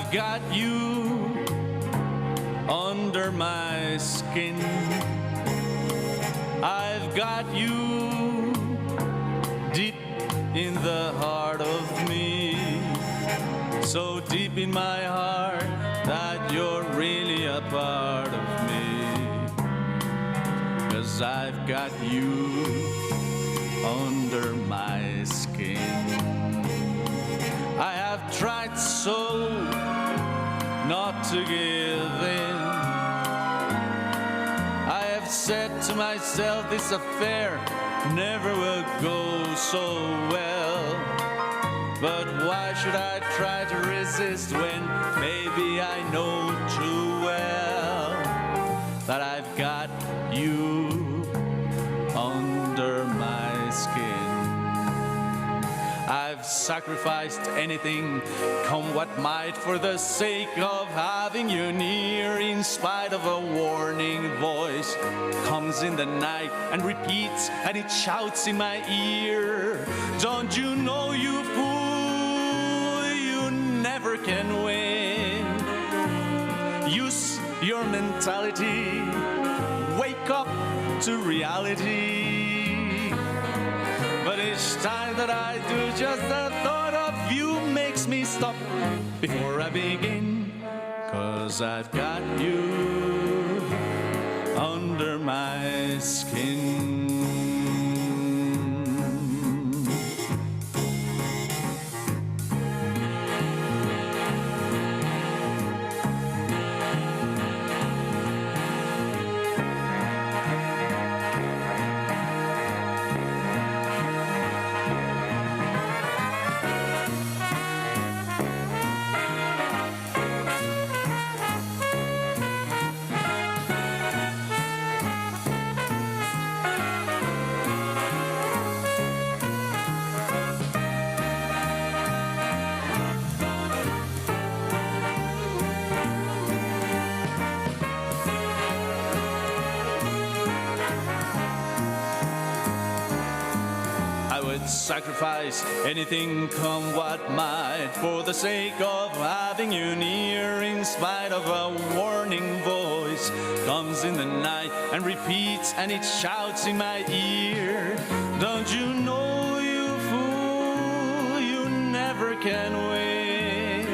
I've got you under my skin. I've got you deep in the heart of me, so deep in my heart that you're really a part of me. 'Cause I've got you under my skin. I have tried so not to give in. I have said to myself, this affair never will go so well. But why should I try to resist when maybe I know too well that I've got you under my skin. I've sacrificed anything, come what might, for the sake of having you near, in spite of a warning voice comes in the night and repeats, and it shouts in my ear, don't you know, you fool, you never can win. Use your mentality, wake up to reality. But each time that I do, just the thought of you makes me stop before I begin. 'Cause I've got you under my skin. Sacrifice anything, come what might, for the sake of having you near, in spite of a warning voice comes in the night and repeats, and it shouts in my ear, don't you know, you fool, you never can win.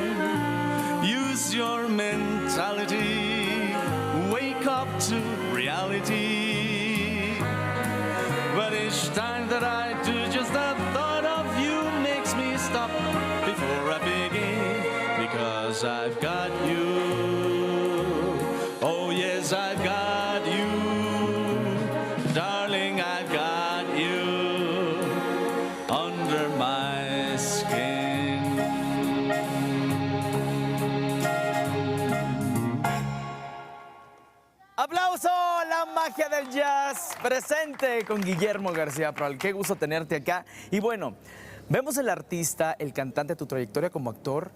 Use your mentality, wake up to reality. But each time that I do, just the thought of you makes me stop before I begin. Because I've got you, oh yes, I've got you, darling, I've got you under my skin. ¡Aplauso! La magia del jazz presente con Guillermo García Proal. Qué gusto tenerte acá. Y bueno, vemos el artista, el cantante, tu trayectoria como actor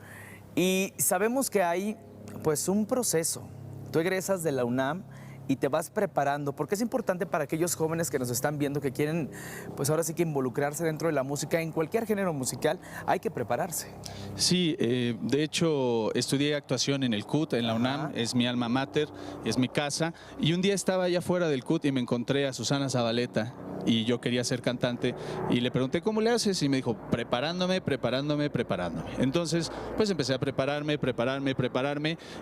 y sabemos que hay pues un proceso. Tú egresas de la UNAM y te vas preparando, porque es importante para aquellos jóvenes que nos están viendo, que quieren, pues ahora sí que involucrarse dentro de la música, en cualquier género musical, hay que prepararse. Sí, de hecho estudié actuación en el CUT, en la UNAM, es mi alma mater, es mi casa, y un día estaba allá fuera del CUT y me encontré a Susana Zabaleta, y yo quería ser cantante, y le pregunté, ¿cómo le haces? Y me dijo, preparándome. Entonces, pues empecé a prepararme,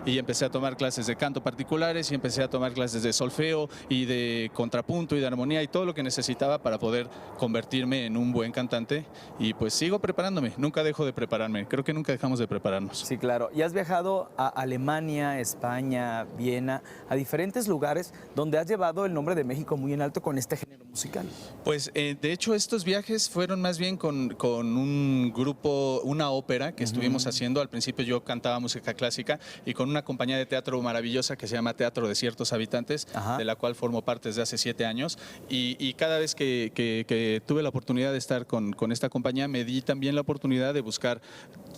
y empecé a tomar clases de canto particulares, y empecé a tomar clases de solfeo, y de contrapunto, y de armonía, y todo lo que necesitaba para poder convertirme en un buen cantante, y pues sigo preparándome, nunca dejo de prepararme, creo que nunca dejamos de prepararnos. Sí, claro. Y has viajado a Alemania, España, Viena, a diferentes lugares donde has llevado el nombre de México muy en alto con este género musical. Pues de hecho estos viajes fueron más bien con un grupo, una ópera que estuvimos haciendo. Al principio yo cantaba música clásica y con una compañía de teatro maravillosa que se llama Teatro de Ciertos Habitantes, de la cual formo parte desde hace 7 años. Y cada vez que tuve la oportunidad de estar con esta compañía, me di también la oportunidad de buscar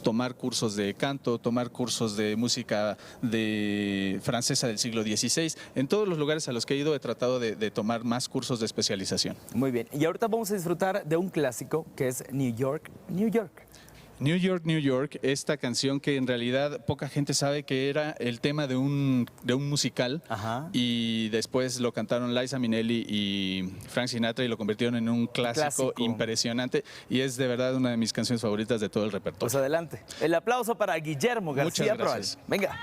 tomar cursos de canto, tomar cursos de música francesa del siglo XVI. En todos los lugares a los que he ido he tratado de tomar más cursos de especialización. Muy bien. Y ahorita vamos a disfrutar de un clásico que es New York, New York. New York, esta canción que en realidad poca gente sabe que era el tema de un musical. Ajá. Y después lo cantaron Liza Minnelli y Frank Sinatra y lo convirtieron en un clásico impresionante y es de verdad una de mis canciones favoritas de todo el repertorio. Pues adelante. El aplauso para Guillermo García Muchas gracias. Proal. Venga.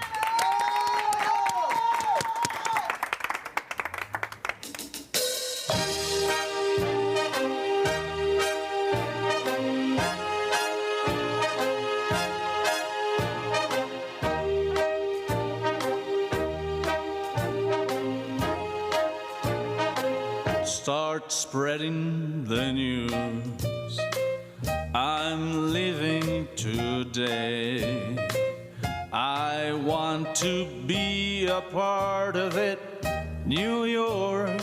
Start spreading the news. I'm leaving today. I want to be a part of it. New York,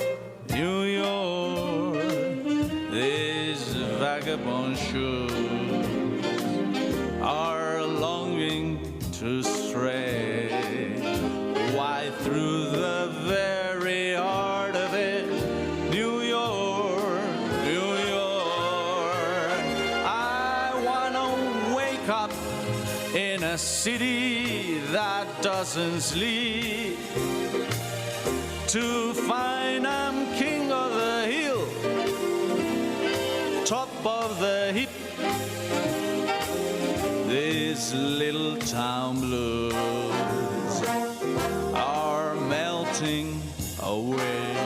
New York. These vagabond shoes are longing to stray. Why through the very heart of it. New York, New York. I wanna wake up in a city that doesn't sleep, to find I'm king of the hill, top of the heap. This little town blues are melting away.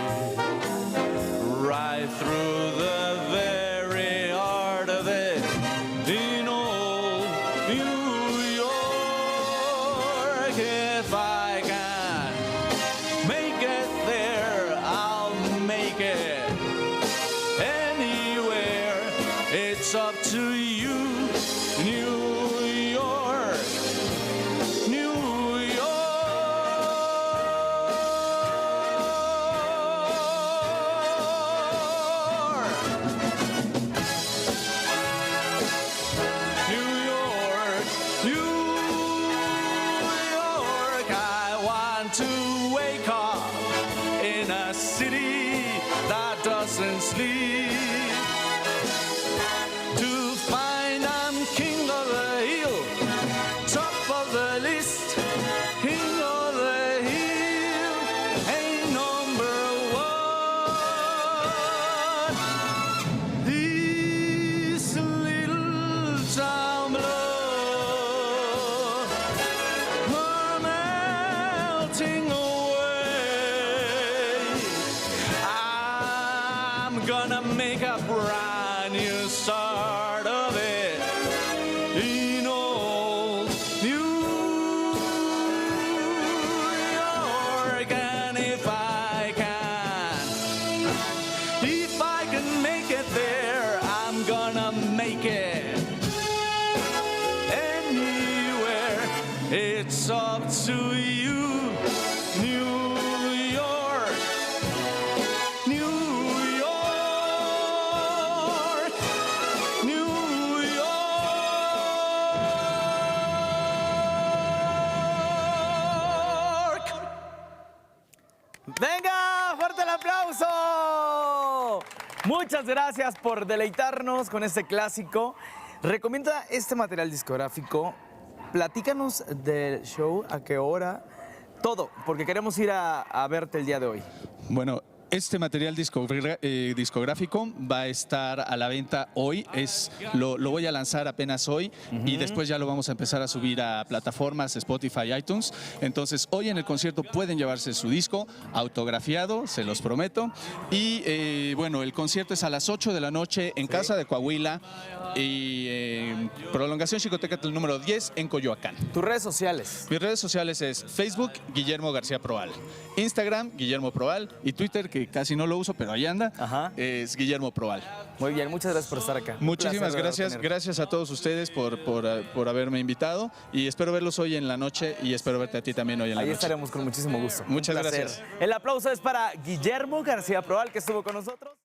Right through the very heart of it, in old New York. If I can make it there, I'll make it anywhere. It's up to you, New York, New York. To wake up in a city that doesn't sleep, to find I'm king of the hill, top of the list, king of the hill, ain't number one. This little town below gonna make a brand new start of it in old New York. And if I can make it there, I'm gonna make it anywhere. It's up to you, New York, New ¡Venga! ¡Fuerte el aplauso! Muchas gracias por deleitarnos con este clásico. Recomienda este material discográfico. Platícanos del show, a qué hora, todo, porque queremos ir a verte el día de hoy. Bueno, este material discográfico va a estar a la venta hoy, lo voy a lanzar apenas hoy y después ya lo vamos a empezar a subir a plataformas Spotify, iTunes. Entonces hoy en el concierto pueden llevarse su disco autografiado, se los prometo. Y bueno, el concierto es a las 8 de la noche en Casa de Coahuila y Prolongación Xicotécatl número 10 en Coyoacán. ¿Tus redes sociales? Mis redes sociales es Facebook, Guillermo García Proal, Instagram, Guillermo Proal y Twitter, que casi no lo uso, pero ahí anda, es Guillermo Proal. Muy bien, muchas gracias por estar acá. Muchísimas gracias, gracias a todos ustedes por haberme invitado y espero verlos hoy en la noche y espero verte a ti también hoy en la noche. Ahí estaremos con muchísimo gusto. Muchas gracias. El aplauso es para Guillermo García Proal, que estuvo con nosotros.